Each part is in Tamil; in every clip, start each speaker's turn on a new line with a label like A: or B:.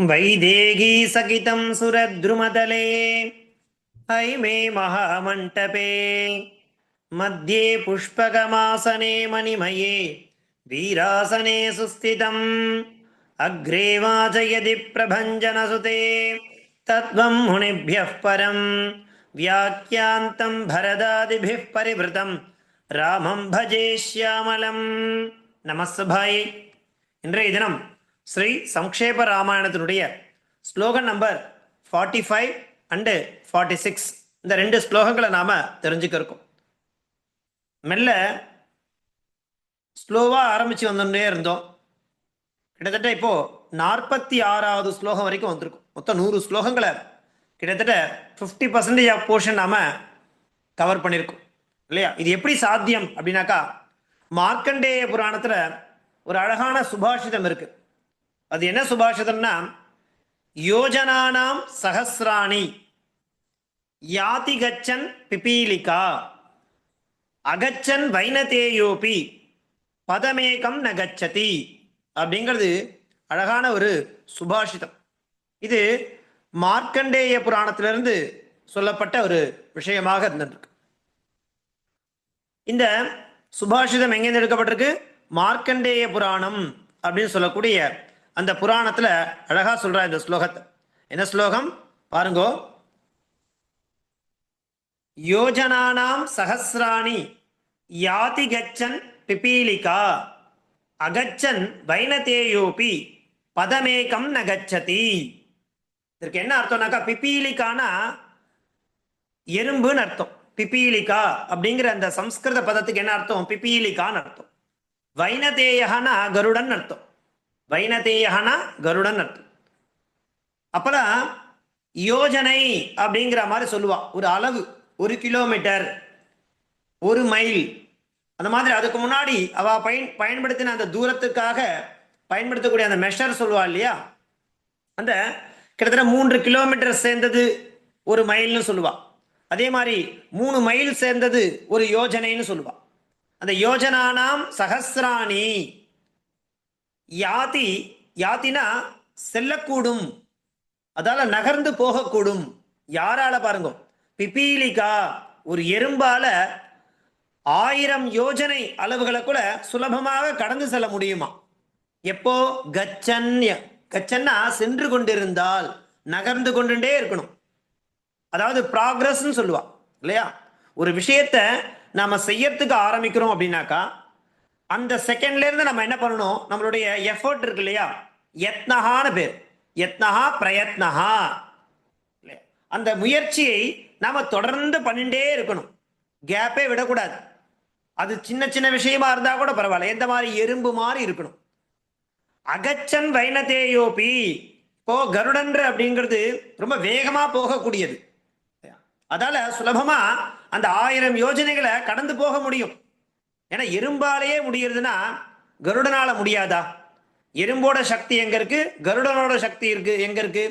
A: वैदेही सकितं सुरद्रुमतले हैमे महामण्टपे मध्ये पुष्पकमासने मणिमये वीरासने सुस्थितम् अग्रे वाचयति प्रभञ्जनसुते तत्त्वं मुनिभ्यः परं व्याख्यान्तं भरदादिभिः परिवृतं रामं भजे श्यामलम् நமஸ்தபாயே. இன்றைய தினம் ஸ்ரீ சம்க்ஷேப ராமாயணத்தினுடைய ஸ்லோகன் நம்பர் 45 அண்டு 46 இந்த ரெண்டு ஸ்லோகங்களை நாம தெரிஞ்சுக்க இருக்கோம். மெல்ல ஸ்லோவா ஆரம்பிச்சு வந்துட்டே இருந்தோம். கிட்டத்தட்ட இப்போ 46வது ஸ்லோகம் வரைக்கும் வந்திருக்கும். மொத்தம் 100 ஸ்லோகங்களை கிட்டத்தட்ட 50% ஆஃப் போர்ஷன் நாம கவர் பண்ணியிருக்கோம் இல்லையா? இது எப்படி சாத்தியம் அப்படின்னாக்கா, மார்க்கண்டேய புராணத்துல ஒரு அழகான சுபாஷிதம் இருக்கு. அது என்ன சுபாஷிதம்னா, யோஜனானாம் சஹஸ்ராணி யாதி கச்சன் பிபீலிகா அகச்சன் வைனதேயோபி பதமேகம் ந கச்சதி அப்படிங்கிறது அழகான ஒரு சுபாஷிதம். இது மார்க்கண்டேய புராணத்திலிருந்து சொல்லப்பட்ட ஒரு விஷயமாக இருந்திருக்கு. இந்த சுபாஷிதம் எங்கேருந்து எடுக்கப்பட்டிருக்கு? மார்க்கண்டேய புராணம் அப்படின்னு சொல்லக்கூடிய அந்த புராணத்துல அழகா சொல்ற இந்த ஸ்லோகத்தை. என்ன ஸ்லோகம் பாருங்கோ. யோஜனானாம் சஹஸ்ராணி யாதி கச்சன் பிபீலிகா அகச்சன் வைனதேயோபி பதமேகம் ந கச்சதி. இதற்கு என்ன அர்த்தம்னாக்கா, பிபீலிகானா எறும்புன்னு அர்த்தம். பிபீலிகா அப்படிங்கிற அந்த சம்ஸ்கிருத பதத்துக்கு என்ன அர்த்தம்? பிபீலிகான்னு அர்த்தம். வைனதேயனா கருடன் அர்த்தம். வைனதேயனா கருடன் அர்த்தம். அப்பதான் யோஜனை அப்படிங்கிற மாதிரி சொல்லுவா. ஒரு அளவு, 1 கிலோமீட்டர், 1 மைல், அந்த மாதிரி. அதுக்கு முன்னாடி அவ பயன்படுத்தின அந்த தூரத்துக்காக பயன்படுத்தக்கூடிய அந்த மெஷர் சொல்லுவா இல்லையா? அந்த கிட்டத்தட்ட 3 கிலோமீட்டர் சேர்ந்தது 1 மைல்னு சொல்லுவா. அதே மாதிரி 3 மைல் சேர்ந்தது ஒரு யோஜனைன்னு சொல்லுவா. அந்த யோஜனானாம் சஹஸ்ராணி யாதி, யாத்தினா செல்லக்கூடும், அதால நகர்ந்து போகக்கூடும். யாரால பாருங்க, பிபீலிகா ஒரு எறும்பால 1000 யோஜனை அளவுகளை கூட சுலபமாக கடந்து செல்ல முடியுமா? எப்போ? கச்சன். கச்சன்னா சென்று கொண்டிருந்தால், நகர்ந்து கொண்டுட்டே இருக்கணும். அதாவது ப்ராக்ரஸ் சொல்லுவா இல்லையா? ஒரு விஷயத்த நாம செய்யறதுக்கு ஆரம்பிக்கிறோம் அப்படின்னாக்கா, அந்த செகண்ட்ல இருந்து நம்ம என்ன பண்ணணும்? நம்மளுடைய எஃபர்ட் இருக்கு இல்லையா? யத்னஹான்னு பேர். யத்னஹா பிரயத்னஹா. அந்த முயற்சியை நாம தொடர்ந்து பண்ணிட்டே இருக்கணும், கேப்பே விடக்கூடாது. அது சின்ன சின்ன விஷயமா இருந்தா கூட பரவாயில்ல, எந்த மாதிரி எறும்பு மாதிரி இருக்கணும். அகச்சன் வைனதேயோபி. இப்போ கருடன்ற அப்படிங்கிறது ரொம்ப வேகமா போகக்கூடியது. அதால சுலபமா அந்த 1000 யோஜனைகளை கடந்து போக முடியும். ஏன்னா எறும்பாலேயே முடியறதுன்னா கருடனால முடியாதா? எறும்போட சக்தி எங்க இருக்கு? கருடனோட சக்தி இருக்கு எங்க இருக்கு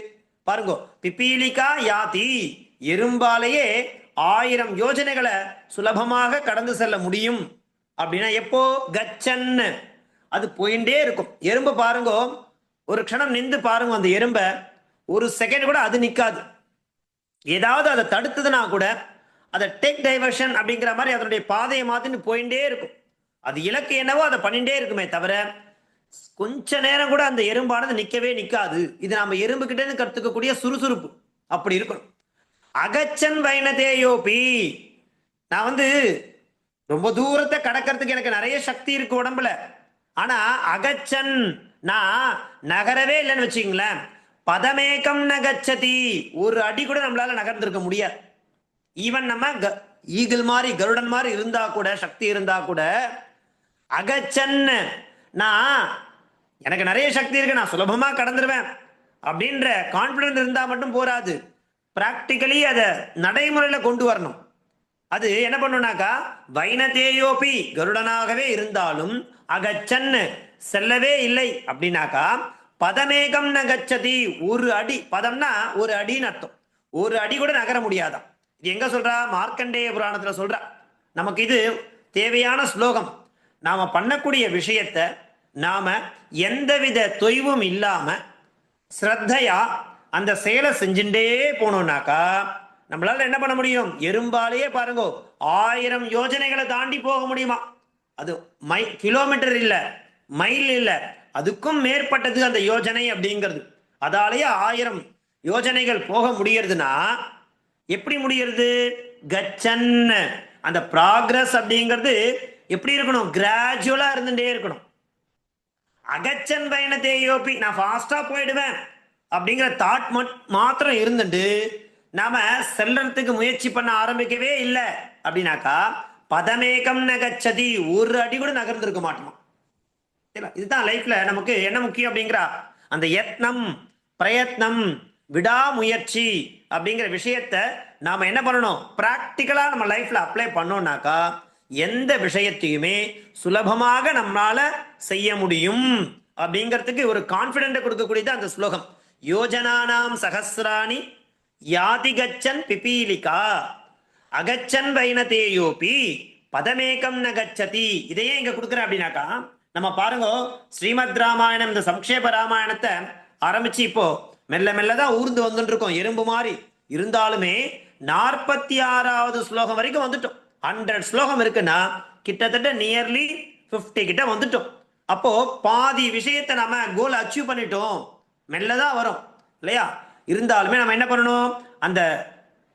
A: பாருங்க. பிபீலிகா யாதி, எறும்பாலேயே 1000 யோஜனைகளை சுலபமாக கடந்து செல்ல முடியும். அப்படின்னா எப்போ? கச்சன்னு. அது போயிட்டே இருக்கும். எறும்பு பாருங்க, ஒரு க்ஷணம் நின்று பாருங்க, அந்த எறும்பை ஒரு செகண்ட் கூட அது நிற்காது. ஏதாவது அதை தடுத்ததுன்னா கூட அதை டேக் டைவர்ஷன் அப்படிங்கிற மாதிரி அதனுடைய பாதையை மாத்தின்னு போயிட்டே இருக்கும். அது இலக்கு என்னவோ அதை பண்ணிட்டே இருக்குமே தவிர கொஞ்ச நேரம் கூட அந்த எறும்பானது நிற்கவே நிற்காது. இது நம்ம எறும்பு கிட்ட இருந்து கற்றுக்கக்கூடிய சுறுசுறுப்பு அப்படி இருக்கணும். அகச்சன் வைனதேயோபி. நான் ரொம்ப தூரத்தை கடக்கிறதுக்கு எனக்கு நிறைய சக்தி இருக்கு உடம்புல. ஆனா அகச்சன், நான் நகரவே இல்லைன்னு வச்சுங்களேன். பதமேகம் நகச்சதி, ஒரு அடி கூட நம்மளால நகர்ந்திருக்க முடியாது. ஈவன் நம்ம ஈகிள் மாதிரி கருடன் மாதிரி இருந்தா கூட, சக்தி இருந்தா கூட, அகச்சன், நான் எனக்கு நிறைய சக்தி இருக்கு, நான் சுலபமா கடந்துருவேன் அப்படின்ற கான்பிடன்ஸ் இருந்தா மட்டும் போராது. பிராக்டிக்கலி அதை நடைமுறையில கொண்டு வரணும். அது என்ன பண்ணுனாக்கா, வைனதேயோபி கருடனாகவே இருந்தாலும் அகச்சன் செல்லவே இல்லை அப்படின்னாக்கா, பதமேகம் நகச்சதி, ஒரு அடி, பதம்னா ஒரு அடின்னு அர்த்தம், ஒரு அடி கூட நகர முடியாதான். இது எங்க சொல்றா? மார்க்கண்டேய புராணத்துல சொல்றா. நமக்கு இது தேவையான ஸ்லோகம். நாம பண்ணக்கூடிய விஷயத்தை நாம எந்தவித தொய்வும் இல்லாம ஸ்ரத்தையா அந்த செயலை செஞ்சுட்டே போனோம்னாக்கா நம்மளால என்ன பண்ண முடியும்? எறும்பாலேயே பாருங்க 1000 யோஜனைகளை தாண்டி போக முடியுமா? அது கிலோமீட்டர் இல்ல, மைல் இல்ல, அதுக்கும் மேற்பட்டது அந்த யோஜனை அப்படிங்கிறது. அதாலேயே 1000 யோஜனைகள் போக முடியறதுன்னா எப்படி முடியறது? கச்சன் அந்த ப்ராக்ரஸ் அப்படிங்கிறது எப்படி இருக்கணும்? கிராஜுவலா இருந்துட்டே இருக்கணும். அகச்சன் பயணத்தை யோபி, நான் ஃபாஸ்டா போயிடுவேன் அப்படிங்கிற தாட் மாத்திரம் இருந்துட்டு நாம செல்றதுக்கு முயற்சி பண்ண ஆரம்பிக்கவே இல்லை அப்படின்னாக்கா பதமேகம் நகச்சதி, ஒரு அடி கூட நகர்ந்திருக்க மாட்டோம். இதுதான் லைஃப்ல நமக்கு என்ன முக்கியம் அப்படிங்கிறா அந்த யத்னம், பிரயத்னம், விடாமுயற்சி அப்படிங்கிற விஷயத்த நாம என்ன பண்ணணும்? பிராக்டிக்கலா நம்ம லைஃப்ல அப்ளை பண்ணோம்னாக்கா எந்த விஷயத்தையுமே சுலபமாக நம்மளால செய்ய முடியும் அப்படிங்கிறதுக்கு ஒரு கான்பிடென்ட் கொடுக்கக்கூடியது அந்த ஸ்லோகம். யோஜனானாம் சகசிராணி யாதி கச்சன் பிபீலிகா அகச்சன் வைனதேயோபி பதமேகம் ந கச்சதி. இதையே இங்க கொடுக்குறேன் அப்படின்னாக்கா நம்ம பாருங்க, ஸ்ரீமத் ராமாயணம் இந்த சம்க்ஷேப ராமாயணத்தை ஆரம்பிச்சு இப்போ மெல்ல மெல்லதான் ஊர்ந்து வந்துட்டு இருக்கோம் எறும்பு மாதிரி. இருந்தாலுமே 46வது ஸ்லோகம் வரைக்கும் வந்துட்டோம். 100 ஸ்லோகம் இருக்குன்னா கிட்டத்தட்ட நியர்லி 50 கிட்ட வந்துட்டோம். அப்போ பாதி விஷயத்தை நம்ம கோல் அச்சீவ் பண்ணிட்டோம். மெல்லதான் வரும் இல்லையா? இருந்தாலுமே நம்ம என்ன பண்ணணும்? அந்த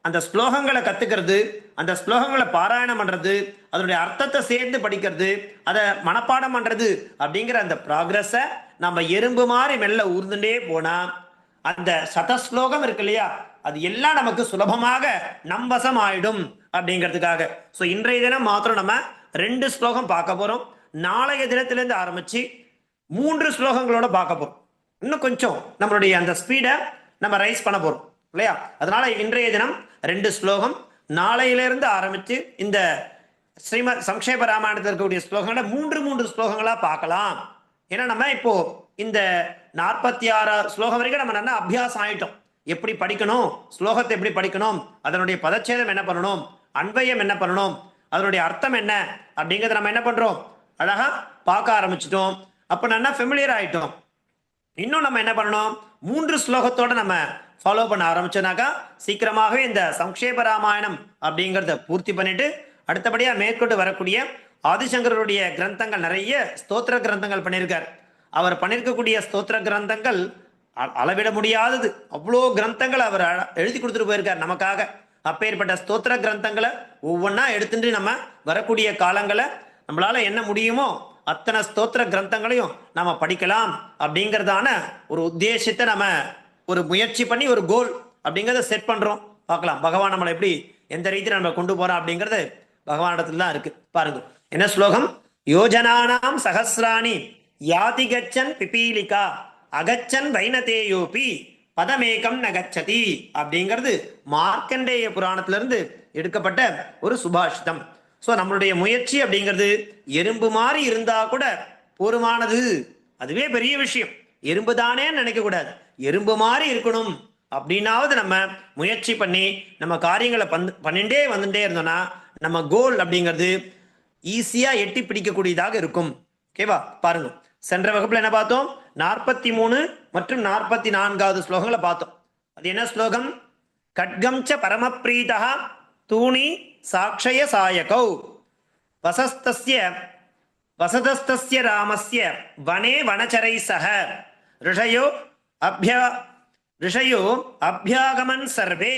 A: அந்த ஸ்லோகங்களை கத்துக்கிறது, அந்த ஸ்லோகங்களை பாராயணம் பண்றது, அதனுடைய அர்த்தத்தை சேர்ந்து படிக்கிறது, அதை மனப்பாடம் பண்றது அப்படிங்கிற அந்த ப்ராக்ரஸை நம்ம எறும்பு மாதிரி மெல்ல ஊர்ந்துட்டே போனா அந்த சதஸ்லோகம் இருக்கு இல்லையா, அது எல்லாம் நமக்கு சுலபமாக நம்பசம் ஆயிடும் அப்படிங்கிறதுக்காக. ஸோ இன்றைய தினம் மாத்திரம் நம்ம 2 ஸ்லோகம் பார்க்க போறோம். நாளைய தினத்திலிருந்து ஆரம்பிச்சு 3 ஸ்லோகங்களோட பார்க்க போறோம். இன்னும் கொஞ்சம் நம்மளுடைய அந்த ஸ்பீடை நம்ம ரைஸ் பண்ண போறோம் இல்லையா? அதனால இன்றைய தினம் 2 ஸ்லோகம், நாளையிலிருந்து ஆரம்பிச்சு இந்த ஸ்ரீமத் சம்க்ஷேப ராமாயணத்தில் இருக்கக்கூடிய ஸ்லோகங்களை 3 ஸ்லோகங்களா பார்க்கலாம். ஏன்னா நம்ம இப்போ இந்த 46 ஸ்லோகம் வரைக்கும் நம்ம நல்லா அபியாசம் ஆயிட்டோம். எப்படி படிக்கணும், ஸ்லோகத்தை எப்படி படிக்கணும், அதனுடைய பதச்சேதம் என்ன பண்ணணும், அன்வயம் என்ன பண்ணணும், அதனுடைய அர்த்தம் என்ன அப்படிங்கிறத நம்ம என்ன பண்றோம்? அழகா பார்க்க ஆரம்பிச்சிட்டோம். அப்ப நல்லா ஃபெமிலியர் ஆயிட்டோம். இன்னும் நம்ம என்ன பண்ணணும்? 3 ஸ்லோகத்தோட நம்ம ஃபாலோ பண்ண ஆரம்பிச்சோம்னாக்கா சீக்கிரமாகவே இந்த சம்க்ஷேப ராமாயணம் அப்படிங்கிறத பூர்த்தி பண்ணிட்டு அடுத்தபடியா மேற்கொண்டு வரக்கூடிய ஆதிசங்கருடைய கிரந்தங்கள், நிறைய ஸ்தோத்திர கிரந்தங்கள் பண்ணியிருக்கார். அவர் பண்ணியிருக்கக்கூடிய ஸ்தோத்திர கிரந்தங்கள் அளவிட முடியாதது. அவ்வளோ கிரந்தங்கள் அவர் எழுதி கொடுத்துட்டு போயிருக்கார் நமக்காக. அப்பேற்பட்ட ஸ்தோத்திர கிரந்தங்களை ஒவ்வொன்றா எடுத்துட்டு நம்ம வரக்கூடிய காலங்களை நம்மளால என்ன முடியுமோ அத்தனை ஸ்தோத்திர கிரந்தங்களையும் நாம படிக்கலாம் அப்படிங்கிறதான ஒரு உத்தேசத்தை நம்ம ஒரு முயற்சி பண்ணி ஒரு கோல் அப்படிங்கிறத செட் பண்றோம். பார்க்கலாம் பகவான் நம்மளை எப்படி எந்த ரீதியில் நம்ம கொண்டு போறோம் அப்படிங்கிறது பகவானிடத்துல தான் இருக்கு. பாருங்க என்ன ஸ்லோகம்? யோஜனானாம் சகசிராணி யாதி கச்சன் பிபீலிகா அகச்சன் வைனதேயோபி பதமேகம் நகச்சதி அப்படிங்கிறது மார்க்கண்டேய புராணத்திலிருந்து எடுக்கப்பட்ட ஒரு சுபாஷிதம். ஸோ நம்மளுடைய முயற்சி அப்படிங்கிறது எறும்பு மாதிரி இருந்தா கூட போருமானது. அதுவே பெரிய விஷயம். எறும்பு தானே நினைக்க கூடாது, எறும்பு மாதிரி இருக்கணும் அப்படின்னாவது நம்ம முயற்சி பண்ணி நம்ம காரியங்களை பண்ணிட்டே வந்துட்டே இருந்தோம்னா நம்ம கோல் அப்படிங்கிறது ஈஸியா எட்டி பிடிக்கக்கூடியதாக இருக்கும். ஓகேவா? பாருங்க, சென்ற வகுப்புல என்ன பார்த்தோம்? 43 மற்றும் 44வது ஸ்லோகங்களை பார்த்தோம். அது என்ன ஸ்லோகம்? கட்கம் ச பரமப்ரீதா தூணி சாட்சய சாயகௌ வசதஸ்தஸ்ய ராமஸ்ய வனே வனச்சரை சக ரிஷயோ அபியாகமன் சர்வே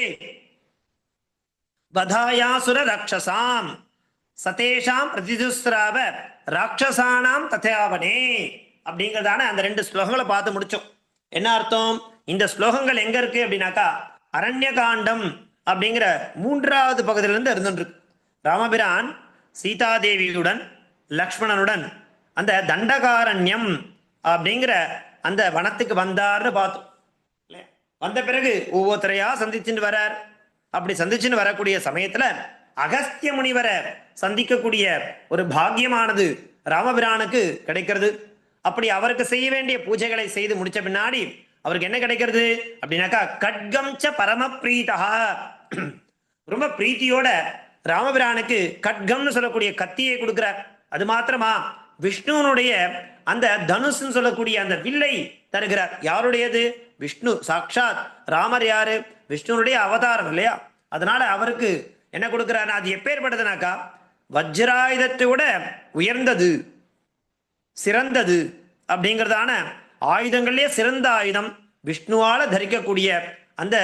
A: வதாயாசுர ராட்சசாம் சதேஷாம் பிரதிதுஸ்ராவ ராட்சசானாம் ததாவனே அப்படிங்கிறதான அந்த 2 ஸ்லோகங்களை பார்த்து முடிச்சோம். என்ன அர்த்தம்? இந்த ஸ்லோகங்கள் எங்க இருக்கு அப்படின்னாக்கா அரண்ய காண்டம் அப்படிங்கிற 3வது பகுதியிலிருந்து இருந்துருக்கு. ராமபிரான் சீதாதேவியுடன் லக்ஷ்மணனுடன் அந்த தண்டகாரண்யம் அப்படிங்கிற அந்த வனத்துக்கு வந்தார்னு பார்த்தோம். வந்த பிறகு ஒவ்வொருத்தரையா சந்திச்சுட்டு வரார். அப்படி சந்திச்சுன்னு வரக்கூடிய சமயத்துல அகஸ்திய முனிவரை சந்திக்கக்கூடிய ஒரு பாக்கியமானது ராமபிரானுக்கு கிடைக்கிறது. அப்படி அவருக்கு செய்ய வேண்டிய பூஜைகளை செய்து முடிச்ச பின்னாடி அவருக்கு என்ன கிடைக்கிறது அப்படின்னாக்கா கட்கம் ச பரமப்ரீதா, ரொம்ப பிரீத்தியோட ராமபிரானுக்கு கட்கம்னு சொல்லக்கூடிய கத்தியை கொடுக்கிறார். அது மாத்திரமா விஷ்ணுனுடைய அந்த தனுஷ்னு சொல்லக்கூடிய அந்த வில்லை தருகிறார். யாருடையது? விஷ்ணு சாக்ஷாத். ராமர் யாரு? விஷ்ணுனுடைய அவதாரம் இல்லையா? அதனால அவருக்கு என்ன கொடுக்கிறார்? அது எப்பேற்பட்டதுனாக்கா வஜ்ராயுதத்தை விட உயர்ந்தது, சிறந்தது அப்படிங்கிறதான ஆயுதங்கள்லயே சிறந்த ஆயுதம் விஷ்ணுவால தரிக்கக்கூடிய அந்த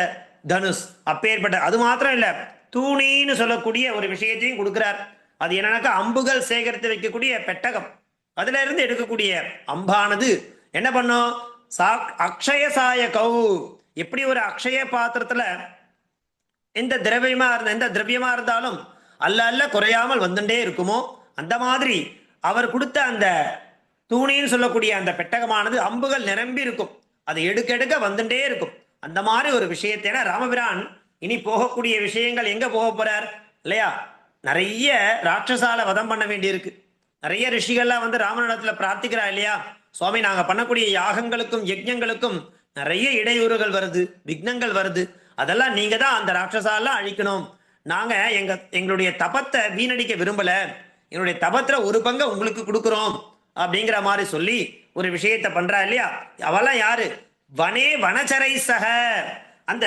A: தனுஷ். அப்பேற்பட்ட அது மாத்திரம் இல்ல, தூணின்னு சொல்லக்கூடிய ஒரு விஷயத்தையும் கொடுக்கிறார். அது என்னன்னாக்கா அம்புகள் சேகரித்து வைக்கக்கூடிய பெட்டகம். அதுல இருந்து எடுக்கக்கூடிய அம்பானது என்ன பண்ணும்? அக்ஷய சாய கௌ. எப்படி ஒரு அக்ஷய பாத்திரத்துல எந்த திரவியமா இருந்தாலும் அல்ல அல்ல குறையாமல் வந்துட்டே இருக்குமோ, அந்த மாதிரி அவர் கொடுத்த அந்த தூணின்னு சொல்லக்கூடிய அந்த பெட்டகமானது அம்புகள் நிரம்பி இருக்கும். அதை எடுக்க எடுக்க வந்துட்டே இருக்கும். அந்த மாதிரி ஒரு விஷயத்தை ராமபிரான் இனி போகக்கூடிய விஷயங்கள் எங்க போக போறார் இல்லையா? நிறைய ராட்சசால வதம் பண்ண வேண்டியிருக்கு. நிறைய ரிஷிகள்லாம் வந்து ராமனிடத்துல பிரார்த்திக்கிறா இல்லையா? சுவாமி, நாங்க பண்ணக்கூடிய யாகங்களுக்கும் யஜ்ஞங்களுக்கும் நிறைய இடையூறுகள் வருது, விக்னங்கள் வருது. அதெல்லாம் நீங்க தான் அந்த ராட்சசாலாம் அழிக்கணும். நாங்க எங்களுடைய தபத்தை வீணடிக்க விரும்பல. என்னுடைய தபத்துல ஒரு பங்கை உங்களுக்கு கொடுக்குறோம் அப்படிங்கிற மாதிரி சொல்லி ஒரு விஷயத்தை பண்றா இல்லையா? அவெல்லாம் யாரு? வனே வனச்சரை சக. அந்த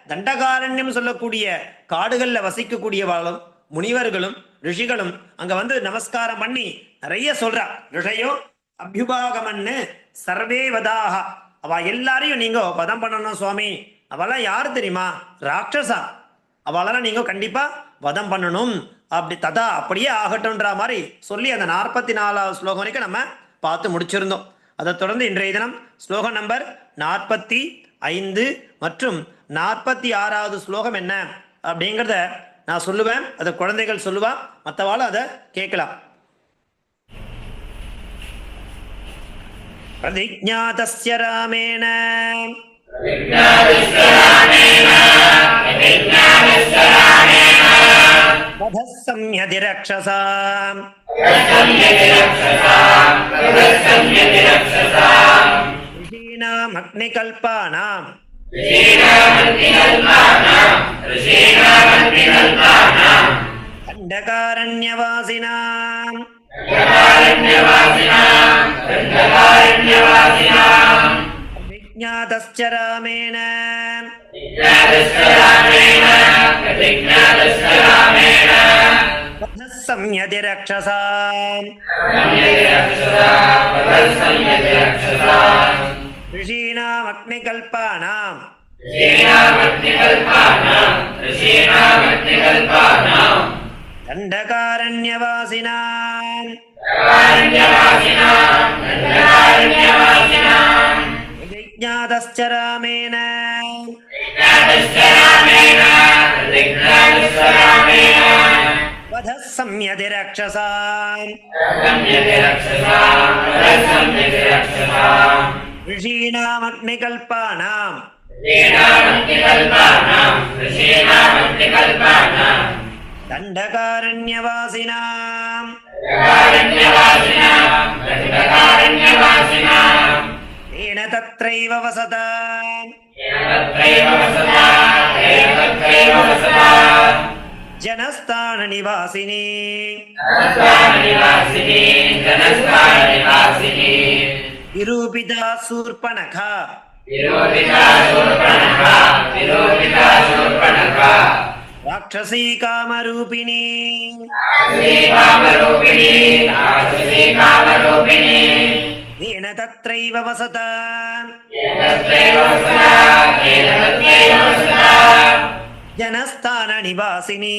A: தண்டகாரண்யம் சொல்லக்கூடிய காடுகள்ல வசிக்கக்கூடியவாளும் முனிவர்களும் ரிஷிகளும் அங்க வந்து நமஸ்காரம் பண்ணி நிறைய சொல்றா. ரிஷயோ அபியுபாகமன்னு சர்வே வதாக. அவ எல்லாரையும் நீங்க வதம் பண்ணணும் சுவாமி. அவெல்லாம் யாரு தெரியுமா? ராட்சசா. அவளெல்லாம் நீங்க கண்டிப்பா வதம் பண்ணணும். அப்படி ததா அப்படியே ஆகட்டும்ன்ற மாதிரி சொல்லி அந்த 44வது ஸ்லோகம் வரைக்கும் நம்ம பார்த்து முடிச்சிருந்தோம். அதை தொடர்ந்து இன்றைய தினம் ஸ்லோகம் நம்பர் 45 மற்றும் 46வது ஸ்லோகம் என்ன அப்படிங்கிறத நான் சொல்லுவேன். அதை குழந்தைகள் சொல்லுவா, மற்றவாளும் அதை கேட்கலாம். பிரதிஜ்ஞாதஸ்ய ராமேண வதः சம்யதி ரக்ஷசாம் ரிஷீணாம் அக்னிகல்பானாம் தண்டகாரண்யவாசினாம் விஜ்ஞாதஸ்ய ராமேண வதः சம்யதி ரக்ஷசாம் ரிஷீணாம் அக்னிகல்பானாம் தண்டகாரண்யவாசினாம் விஜ்ஞாதஸ்ய ராமேண வதः சம்யதி ரக்ஷசாம் ரிஷீணாம் அக்னிகல்பானாம் தண்டகாரண்யவாசினாம் தேன தத்ரைவ வசதாம் ஜனஸ்தான நிவாசினி விரூபிதா சூர்பணகா ராட்சசீ காமரூபிணி தேன தத்ரைவ வசதாம் ஜனஸ்தான நிவாசினி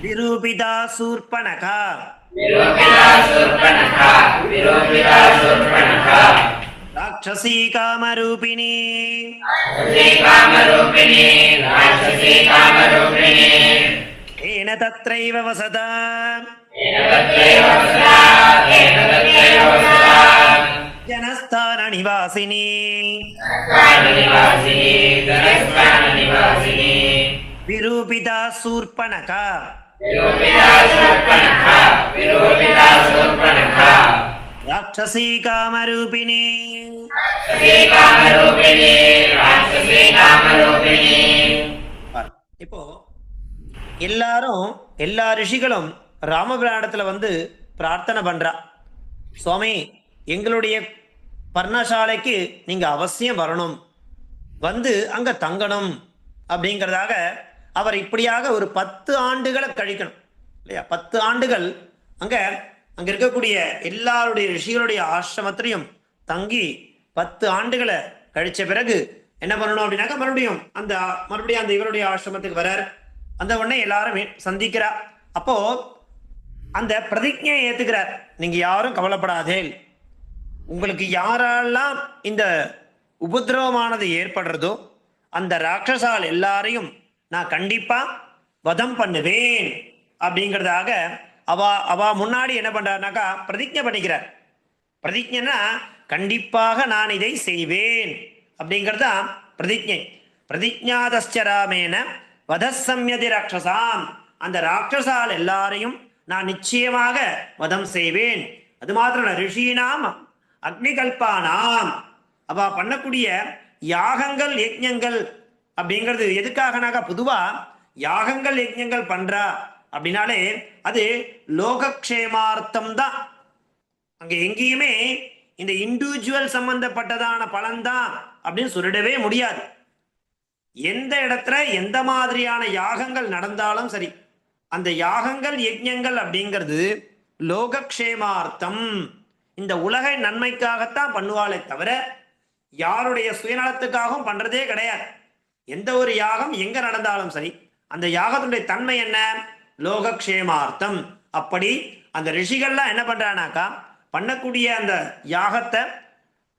A: விரூபிதா சூர்பணகா ராட்சசீ காமரூபிணி தேன தத்ரைவ வசதாம் ஜனஸ்தான நிவாசினி விரூபிதா சூர்பணகா ராட்சசீ காமரூபிணி இப்போ எல்லாரும் எல்லா ரிஷிகளும் ராமபிராணத்துல வந்து பிரார்த்தனை பண்றா, சுவாமி எங்களுடைய பர்ணசாலைக்கு நீங்க அவசியம் வரணும், வந்து அங்க தங்கணும் அப்படிங்கிறதாக அவர் இப்படியாக ஒரு 10 ஆண்டுகளை கழிக்கணும் இல்லையா. 10 ஆண்டுகள் அங்க அங்க இருக்கக்கூடிய எல்லாருடைய ரிஷிகளுடைய ஆசிரமத்திலையும் தங்கி 10 ஆண்டுகளை கழிச்ச பிறகு என்ன பண்ணணும் அப்படின்னாக்கா மறுபடியும் அந்த இவருடைய ஆசிரமத்துக்கு வரார். அந்த உடனே எல்லாரும் சந்திக்கிறா. அப்போ அந்த பிரதிஜையை ஏத்துக்கிறார், நீங்க யாரும் கவலைப்படாதே, உங்களுக்கு யாரெல்லாம் இந்த உபதிரவமானது ஏற்படுறதோ அந்த ராட்சசால் எல்லாரையும் நான் கண்டிப்பா வதம் பண்ணுவேன் அப்படிங்கிறதாக அவ முன்னாடி என்ன பண்றாருனாக்கா பிரதிஜை பண்ணிக்கிறார். பிரதிஜைன்னா கண்டிப்பாக நான் இதை செய்வேன் அப்படிங்கிறதா பிரதிஜை. பிரதிஜாதஸ்சராமேன வதசம்யதி ராட்சசாம், அந்த ராட்சசால் எல்லாரையும் நான் நிச்சயமாக வதம் செய்வேன். அது மாத்திரம் ரிஷீனாம் அக்னிகல்பானாம், அவ பண்ணக்கூடிய யாகங்கள் யஜ்ஞங்கள் அப்படிங்கிறது எதுக்காகனாக்கா பொதுவா யாகங்கள் யஜ்ஞங்கள் பண்றா அப்படின்னாலே அது லோகக்ஷேமார்த்தம் தான். அங்க எங்கேயுமே இந்த இண்டிவிஜுவல் சம்பந்தப்பட்டதான பலன்தான் அப்படின்னு சொல்லிடவே முடியாது. எந்த இடத்துல எந்த மாதிரியான யாகங்கள் நடந்தாலும் சரி, அந்த யாகங்கள் யஜ்ஞங்கள் அப்படிங்கிறது லோகக்ஷேமார்த்தம், இந்த உலகை நன்மைக்காகத்தான் பண்ணுவாளே தவிர யாருடைய சுயநலத்துக்காகவும் பண்றதே கிடையாது. எந்த ஒரு யாகம் எங்க நடந்தாலும் சரி அந்த யாகத்தினுடைய தன்மை என்ன, லோகக்ஷேமார்த்தம். அப்படி அந்த ரிஷிகள்லாம் என்ன பண்றானாக்கா பண்ணக்கூடிய அந்த யாகத்தை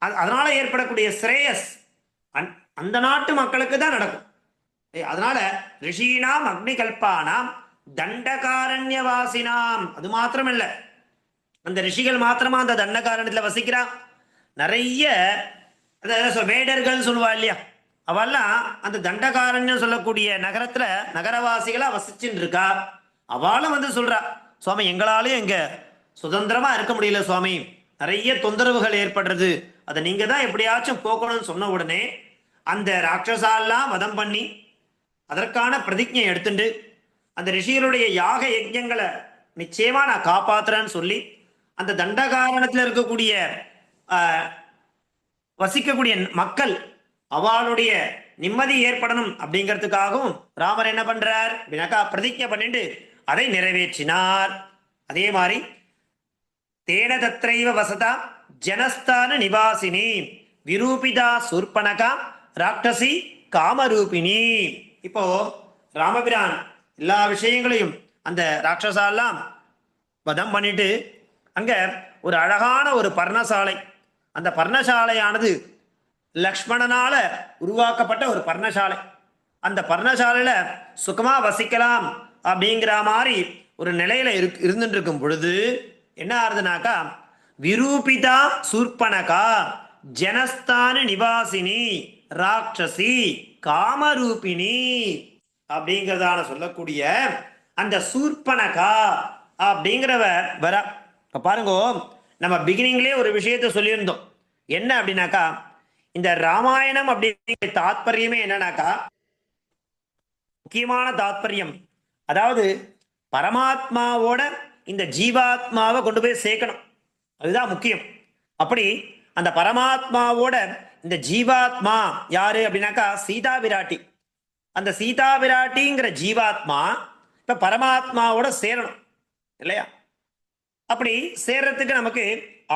A: அதனால ஏற்படக்கூடிய ஸ்ரேயஸ் அந்த நாட்டு மக்களுக்கு தான் நடக்கும். அதனால ரிஷீனாம் அக்னிகல்பானாம் தண்டகாரண்யவாசினாம், அது மாத்திரம் இல்ல, அந்த ரிஷிகள் மாத்திரமா அந்த தண்டகாரண்யத்துல வசிக்கிறா. நிறைய வேடர்கள் சொல்லுவா இல்லையா, அவெல்லாம் அந்த தண்டகாரண்யம் சொல்லக்கூடிய நகரத்துல நகரவாசிகளா வசிச்சுட்டு இருக்கா. அவளும் வந்து சொல்றா, சுவாமி எங்களாலையும் இங்க சுதந்திரமா இருக்க முடியல சுவாமி, நிறைய தொந்தரவுகள் ஏற்படுறது, அதை நீங்க தான் எப்படியாச்சும் போக்கணும்னு சொன்ன உடனே அந்த ராட்சசாலாம் வதம் பண்ணி அதற்கான பிரதிஜை எடுத்துட்டு அந்த ரிஷிகளுடைய யாக யஜ்ஞங்களை நிச்சயமா நான் காப்பாத்துறேன்னு சொல்லி அந்த தண்டகாரணத்தில் இருக்கக்கூடிய வசிக்கக்கூடிய மக்கள் அவளுடைய நிம்மதி ஏற்படணும் அப்படிங்கிறதுக்காகவும் ராமர் என்ன பண்றார் அப்படின்னாக்கா பிரதிஜை பண்ணிட்டு அதை நிறைவேற்றினார். அதே மாதிரி தேன தத்ரைவ வசதா ஜனஸ்தான நிவாசினி விரூபிதா சூர்பனகா ராட்சசி காமரூபிணி. இப்போ ராமபிரான் எல்லா விஷயங்களையும் அந்த ராட்சசாலாம் வதம் பண்ணிட்டு அங்க ஒரு அழகான ஒரு பர்ணசாலை, அந்த பர்ணசாலையானது லக்ஷ்மணனால உருவாக்கப்பட்ட ஒரு பர்ணசாலை, அந்த பர்ணசாலையில சுகமா வசிக்கலாம் அப்படிங்கிற மாதிரி ஒரு நிலையில இருந்துட்டு இருக்கும் பொழுது என்ன ஆறுதுனாக்கா விரூபிதா சூர்பனகா ஜனஸ்தான நிவாசினி ராட்சசி காமரூபிணி அப்படிங்கிறதான சொல்லக்கூடிய அந்த சூர்பனகா அப்படிங்கிறவ வர. பாருங்க, நம்ம பிகினிங்லேயே ஒரு விஷயத்த சொல்லியிருந்தோம், என்ன அப்படின்னாக்கா இந்த ராமாயணம் அப்படிங்கிற தாத்பரியமே என்னன்னாக்கா முக்கியமான தாத்பரியம், அதாவது பரமாத்மாவோட இந்த ஜீவாத்மாவை கொண்டு போய் சேர்க்கணும், அதுதான் முக்கியம். அப்படி அந்த பரமாத்மாவோட இந்த ஜீவாத்மா யாரு அப்படின்னாக்கா சீதா விராட்டி. அந்த சீதா விராட்டிங்கிற ஜீவாத்மா இப்ப பரமாத்மாவோட சேரணும் இல்லையா. அப்படி சேர்றதுக்கு நமக்கு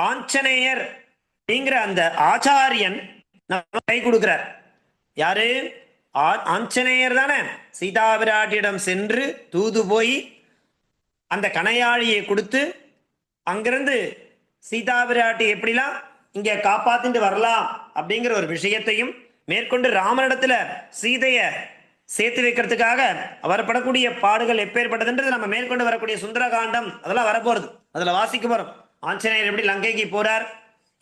A: ஆஞ்சநேயர் அப்படிங்கிற அந்த ஆச்சாரியன் நம்ம கை கொடுக்கிறார். யாரு? ஆஞ்சநேயர் தானே சீதா விராட்டியிடம் சென்று தூது போய் அந்த கணையாழியை கொடுத்து அங்கிருந்து சீதா விராட்டி எப்படிலாம் இங்க காப்பாத்திட்டு வரலாம் அப்படிங்கிற ஒரு விஷயத்தையும் மேற்கொண்டு ராமனிடத்துல சீதைய சேர்த்து வைக்கிறதுக்காக அவர் படக்கூடிய பாடுகள் எப்பேற்பட்டதுன்றது நம்ம மேற்கொண்டு வரக்கூடிய சுந்தரகாண்டம் அதெல்லாம் வரப்போறது, அதுல வாசிக்க போறோம். ஆஞ்சநேயர் எப்படி லங்கைக்கு போறார்,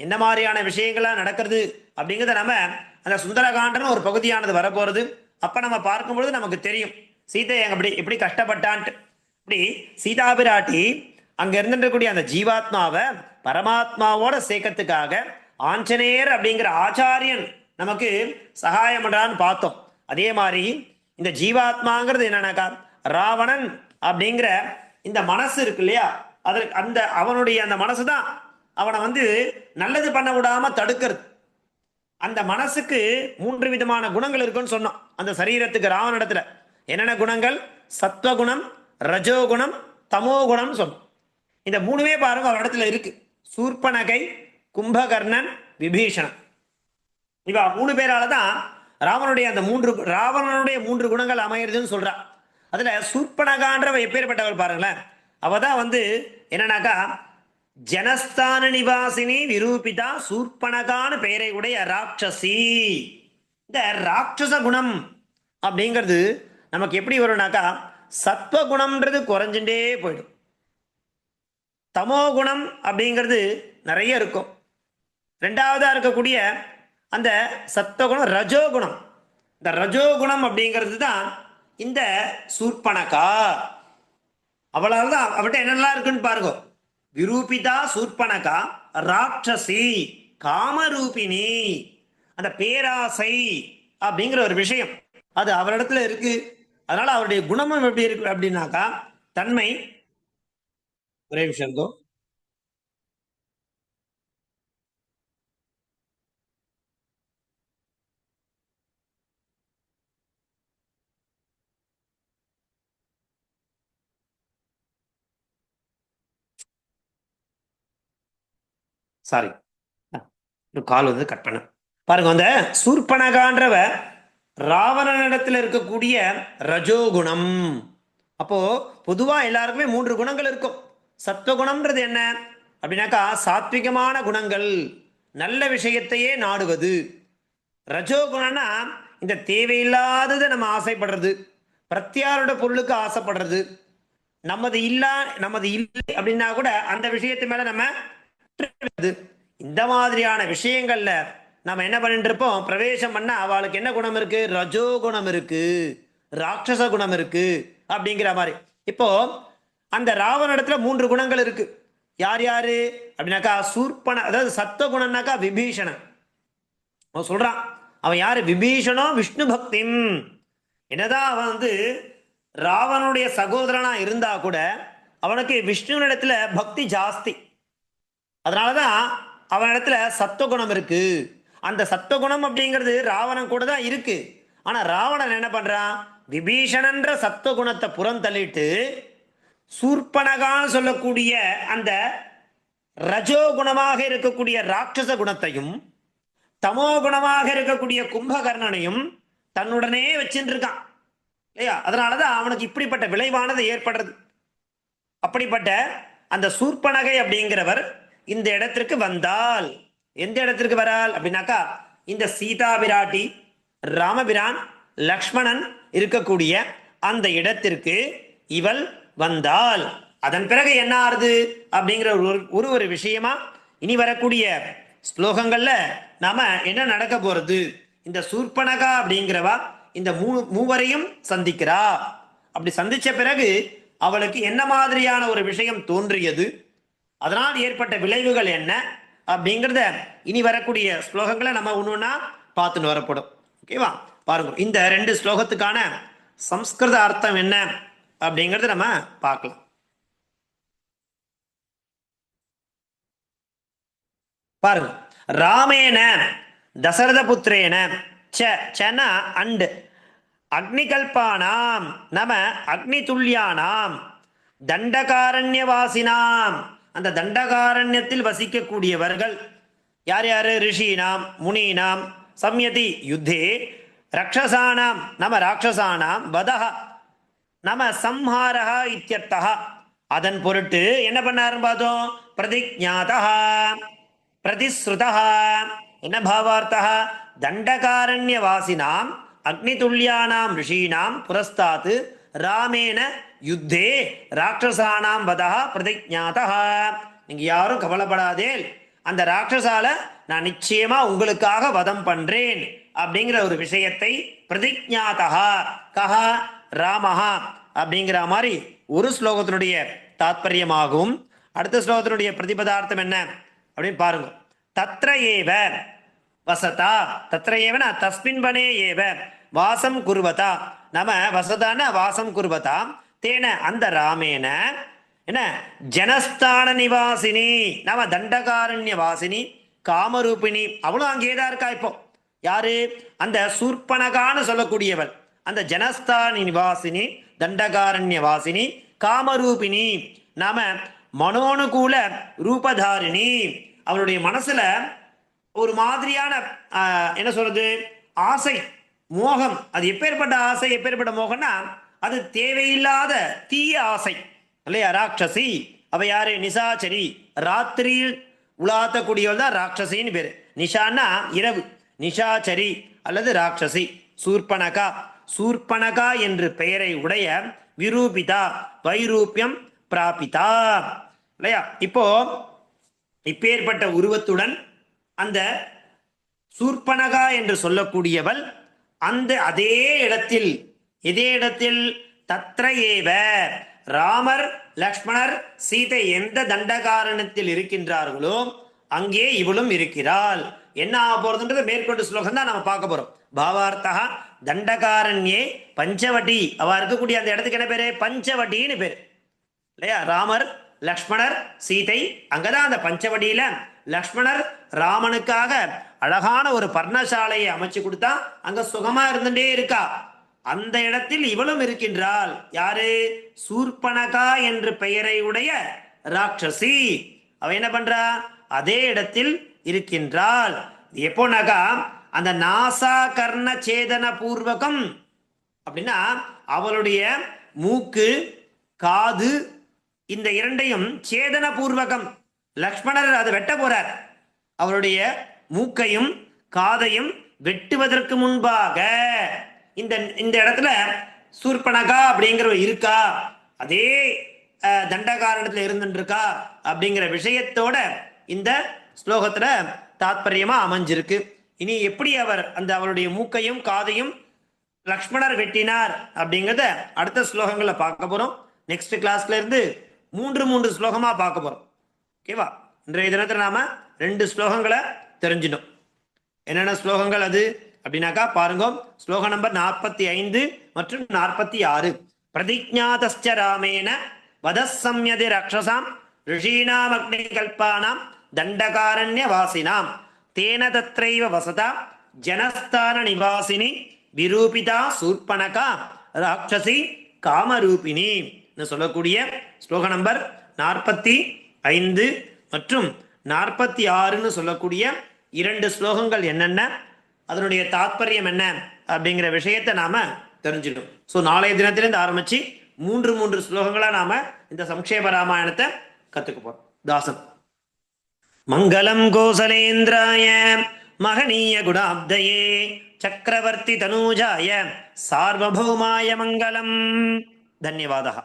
A: என்ன மாதிரியான விஷயங்கள்லாம் நடக்கிறது அப்படிங்கிறத நம்ம அந்த சுந்தரகாண்டம்னு ஒரு பகுதியானது வரப்போறது. அப்ப நம்ம பார்க்கும்பொழுது நமக்கு தெரியும் சீதை அப்படி எப்படி கஷ்டப்பட்டான்ட்டு. இப்படி சீதா பிராட்டி அங்க இருந்துக்கூடிய அந்த ஜீவாத்மாவை பரமாத்மாவோட சேர்க்கறதுக்காக ஆஞ்சநேயர் அப்படிங்கிற ஆச்சாரியன் நமக்கு சகாயம் பண்றான்னு பார்த்தோம். அதே மாதிரி இந்த ஜீவாத்மாங்கிறது என்னன்னாக்கா ராவணன் அப்படிங்கிற இந்த மனசு இருக்கு இல்லையா, அதற்கு அந்த அவனுடைய அந்த மனசு தான் அவனை வந்து நல்லது பண்ண விடாம தடுக்கிறது. அந்த மனசுக்கு 3 விதமான குணங்கள் இருக்குன்னு சொன்னோம் அந்த சரீரத்துக்கு ராவனிடத்துல. என்னென்ன குணங்கள்? சத்வகுணம், ரஜோகுணம், தமோகுணம் சொன்னோம். இந்த 3மே பாருங்க அவர் இடத்துல இருக்கு. சூர்பனகை, கும்பகர்ணன், விபீஷணன், இவா 3 பேரால தான் ராவனுடைய அந்த ராவணனுடைய 3 குணங்கள் அமையிறதுன்னு சொல்றா. அதுல சூர்பனகான்றவ எப்பேற்பட்டவள் பாருங்களேன். அவ தான் வந்து என்னன்னாக்கா ஜனஸ்தான நிவாசினி விரூபிதா சூர்பனகான்னு பெயரை உடைய ராட்சசி. இந்த ராட்சச குணம் அப்படிங்கிறது நமக்கு எப்படி வரும்னாக்கா சத்வகுணம்ன்றது குறைஞ்சுட்டே போயிடும். தமோ குணம் அப்படிங்கிறது நிறைய இருக்கும். ரெண்டாவதா இருக்கக்கூடிய அந்த சத்வகுணம் ரஜோகுணம். இந்த ரஜோகுணம் அப்படிங்கிறது தான் இந்த சூர்பனகா. அவளால் தான் அவட்ட என்னெல்லாம் இருக்குன்னு பாருங்க. விரூபிதா சூர்பனகா ராட்சசி காமரூபிணி. அந்த பேராசை அப்படிங்கிற ஒரு விஷயம் அது அவரிடத்துல இருக்கு. அதனால அவருடைய குணமும் எப்படி இருக்கு அப்படின்னாக்கா தன்மை. ஒரே விஷயம் தோ சாரி, ஒரு கால் வந்து கட் பண்ண பாருங்க. அந்த சூர்பனகான்றவ ராவணனிடத்தில் இருக்கக்கூடிய ரஜோகுணம். அப்போ பொதுவா எல்லாருக்குமே 3 குணங்கள் இருக்கும். சத்துவகுணம்ன்றது என்ன அப்படின்னாக்கா சாத்விகமான குணங்கள், நல்ல விஷயத்தையே நாடுவது. ரஜோகுணம்னா இந்த தேவையில்லாததை நம்ம ஆசைப்படுறது, பிரத்யாரோட பொருளுக்கு ஆசைப்படுறது, நமது இல்லை அப்படின்னா கூட அந்த விஷயத்து மேல நம்ம இந்த மாதிரியான விஷயங்கள்ல நம்ம என்ன பண்ணிட்டு இருப்போம். பிரவேசம் பண்ண அவளுக்கு என்ன குணம் இருக்கு? ரஜோ குணம் இருக்கு, ராட்சச குணம் இருக்கு அப்படிங்கிற மாதிரி. இப்போ அந்த ராவனிடத்துல 3 குணங்கள் இருக்கு. யார் யாரு அப்படின்னாக்கா சூர்பன, அதாவது சத்துவ குணம்னாக்கா விபீஷணன். அவன் சொல்றான், அவன் யாரு? விபீஷணோ விஷ்ணு பக்திம். என்னதான் அவன் வந்து ராவனுடைய சகோதரனா இருந்தா கூட அவனுக்கு விஷ்ணுவினிடத்துல பக்தி ஜாஸ்தி. அதனாலதான் அவனிடத்துல சத்துவகுணம் இருக்கு. அந்த சத்துவகுணம் அப்படிங்கிறது ராவணன் கூட தான் இருக்கு. ஆனா ராவணன் என்ன பண்றான்? விபீஷணன்ற சத்துவகுணத்தை புறம் தள்ளிட்டு சூர்பனகான்னு சொல்லக்கூடிய அந்த ரஜோகுணமாக இருக்கக்கூடிய ராட்சச குணத்தையும் தமோ குணமாக இருக்கக்கூடிய கும்பகர்ணனையும் தன்னுடனே வச்சுட்டு இருக்கான் இல்லையா? அதனாலதான் அவனுக்கு இப்படிப்பட்ட விளைவானது ஏற்படுறது. அப்படிப்பட்ட அந்த சூர்பனகை அப்படிங்கிறவர் இந்த இடத்திற்கு வந்தால், எந்த இடத்திற்கு வரால் அப்படின்னாக்கா இந்த சீதா பிராட்டி, ராமபிரான், லக்ஷ்மணன் இருக்கக்கூடிய அந்த இடத்திற்கு இவள் வந்தால் அதன் பிறகு என்ன ஆறுது அப்படிங்கிற ஒரு விஷயமா இனி வரக்கூடிய ஸ்லோகங்கள்ல நாம என்ன நடக்க போறது. இந்த சூர்பனகா அப்படிங்கிறவா இந்த மூவரையும் சந்திக்கிறா. அப்படி சந்திச்ச பிறகு அவளுக்கு என்ன மாதிரியான ஒரு விஷயம் தோன்றியது, அதனால் ஏற்பட்ட விளைவுகள் என்ன அப்படிங்கிறத இனி வரக்கூடிய ஸ்லோகங்களை நம்ம ஒன்னொன்னா பார்த்துன்னு வரப்படும். ஓகேவா? பாருங்க, இந்த 2 ஸ்லோகத்துக்கான சம்ஸ்கிருத அர்த்தம் என்ன அப்படிங்கறத நம்ம பார்க்கலாம். பாருங்க, ராமேன தசரத புத்திரேன சன அண்ட் அக்னிகல்பானாம் நம அக்னி துல்லியானாம் தண்டகாரண்யவாசினாம். அந்த தண்டகாரண்யத்தில் வசிக்கக்கூடியவர்கள் யார் யாரு? ரிஷினாம் முனீனாம் சம்யதி யுத்தே ரக்ஷசானாம் நம ராட்சசானாம் வதஹ நம சம்ஹாரஹ இத்யர்த்தஹ. அதன் பொருட்டு என்ன பண்ணாருன்னு பார்த்தோம். பிரதிஜாதஹ பிரதிஸ்ருதஹ. என்ன பாவார்த்தஹ? தண்டகாரண்யவாசினாம் அக்னிதுல்யானாம் ரிஷீனாம் புரஸ்தாத் ராமேன யுத்தே ராட்சசானாம் வதஹ பிரதிஜாதஹ. நீங்க யாரும் கவலைப்படாதே, அந்த ராட்சசால நான் நிச்சயமா உங்களுக்காக வதம் பண்றேன் அப்படிங்கிற ஒரு விஷயத்தை பிரதிஜாதஹா கஹா ராமஹா அப்படிங்கிற மாதிரி ஒரு ஸ்லோகத்தினுடைய தாத்பரியமாகவும் அடுத்த ஸ்லோகத்தினுடைய பிரதிபதார்த்தம் என்ன அப்படின்னு பாருங்க. தத்ர ஏவ வசதா, தத்ர ஏவனா தஸ்மின் வனே ஏவ வாசம் குருவதா நம வசதான வாசம் குருவதாம் தேன அந்த ராமேன என்ன ஜனஸ்தான நிவாசினி நம தண்டகாரண்ய வாசினி காமரூபிணி அவளும் அங்கேதான் இருக்கா இப்போ. யாரு? அந்த சூர்பனகான்னு சொல்லக்கூடியவள். அந்த ஜனஸ்தானி நிவாசினி தண்டகாரண்ய வாசினி காமரூபிணி நாம மனோனுகூல ரூபதாரிணி. அவளுடைய மனசுல ஒரு மாதிரியான என்ன சொல்றது ஆசை மோகம். அது எப்பேற்பட்ட ஆசை எப்பேற்பட்ட மோகம்னா அது தேவையில்லாத தீய ஆசை இல்லையா? ராட்சசி அவ யாரு? நிசாச்சரி. ராத்திரியில் உலாத்தக்கூடியவள் தான் ராட்சசின்னு பேரு. நிஷான்னா இரவு, நிஷாச்சரி அல்லது ராட்சசி. சூர்பனகா, சூர்பனகா என்று பெயரை உடைய விரூபிதா வைரூபியம் பிராபிதா இல்லையா? இப்போ இப்பேற்பட்ட உருவத்துடன் அந்த சூர்பனகா என்று சொல்லக்கூடியவள் அந்த அதே இடத்தில், இதே இடத்தில் தத்ர ஏவ ராமர் லக்ஷ்மணர் சீதை எந்த தண்டகாரணத்தில் இருக்கின்றார்களோ அங்கே இவளும் இருக்கிறாள். என்ன ஆக போறதுன்றது மேற்கொண்டு ஸ்லோகம் தான் நம்ம பார்க்க போறோம். பாவார்த்தா தண்டகாரண்யே பஞ்சவட்டி. அவ இருக்கக்கூடிய அந்த இடத்துக்கு என்ன பேரு? பஞ்சவட்டின்னு பேரு இல்லையா? ராமர் லக்ஷ்மணர் சீதை அங்கதான் அந்த பஞ்சவடியில லக்ஷ்மணர் ராமனுக்காக அழகான ஒரு பர்ணசாலையை அமைச்சு கொடுத்தா அங்க சுகமா இருந்துட்டே இருக்கா. அந்த இடத்தில் இவளும் இருக்கின்றாள். யாரு? சூர்பனகா என்று பெயரை உடைய ராட்சசி. அவ என்ன பண்றா? அதே இடத்தில் இருக்கின்றாள். எப்போனாக்கா அந்த நாசா கர்ண சேதன பூர்வகம் அப்படின்னா அவளுடைய மூக்கு காது இந்த இரண்டையும் சேதன பூர்வகம். லக்ஷ்மணர் அதை வெட்ட போறார். அவருடைய மூக்கையும் காதையும் வெட்டுவதற்கு முன்பாக இந்த இந்த இடத்துல சூர்பனகா அப்படிங்கிற இருக்கா, அதே தண்டகாரணத்துல இருந்துருக்கா அப்படிங்கிற விஷயத்தோட இந்த ஸ்லோகத்துல தாத்பரியமா அமைஞ்சிருக்கு. இனி எப்படி அவர் அந்த அவருடைய மூக்கையும் காதையும் லக்ஷ்மணர் வெட்டினார் அப்படிங்கிறத அடுத்த ஸ்லோகங்களை பார்க்க போறோம். நெக்ஸ்ட் கிளாஸ்ல இருந்து மூன்று ஸ்லோகமா பார்க்க போறோம். ஓகேவா? இன்றைய தினத்துல நாம 2 ஸ்லோகங்களை தெரிஞ்சிடும். என்னென்ன ஸ்லோகங்கள் அது அப்படின்னாக்கா பாருங்க. ஸ்லோகம் நம்பர் 45 மற்றும் 46. பிரதிஜாதஸ்ச ராமேன வதசம்யதி ரக்ஷசாம் ரிஷீணாம் அக்னி கல்பானாம் தண்டகாரண்ய வாசினாம் தேன தத்ரைவ வசதா ஜனஸ்தான நிவாசினி விரூபிதா சூர்பனகா ராட்சசி காமரூபிணி சொல்லக்கூடிய ஸ்லோக நம்பர் 45 மற்றும் 46 சொல்லக்கூடிய 2 ஸ்லோகங்கள் என்னென்ன, அதனுடைய தாத்பரியம் என்ன அப்படிங்கிற விஷயத்தை நாம தெரிஞ்சிடும். ஸோ நாளைய தினத்திலிருந்து ஆரம்பிச்சு 3 ஸ்லோகங்களா நாம இந்த சம்க்ஷேப ராமாயணத்தை கத்துக்க போறோம். தாசன். மங்களம் கோசலேந்திராய மகனீய குணாப்தயே சக்கரவர்த்தி தனூஜாய சார்வபௌமாய மங்களம். தன்யவாதः.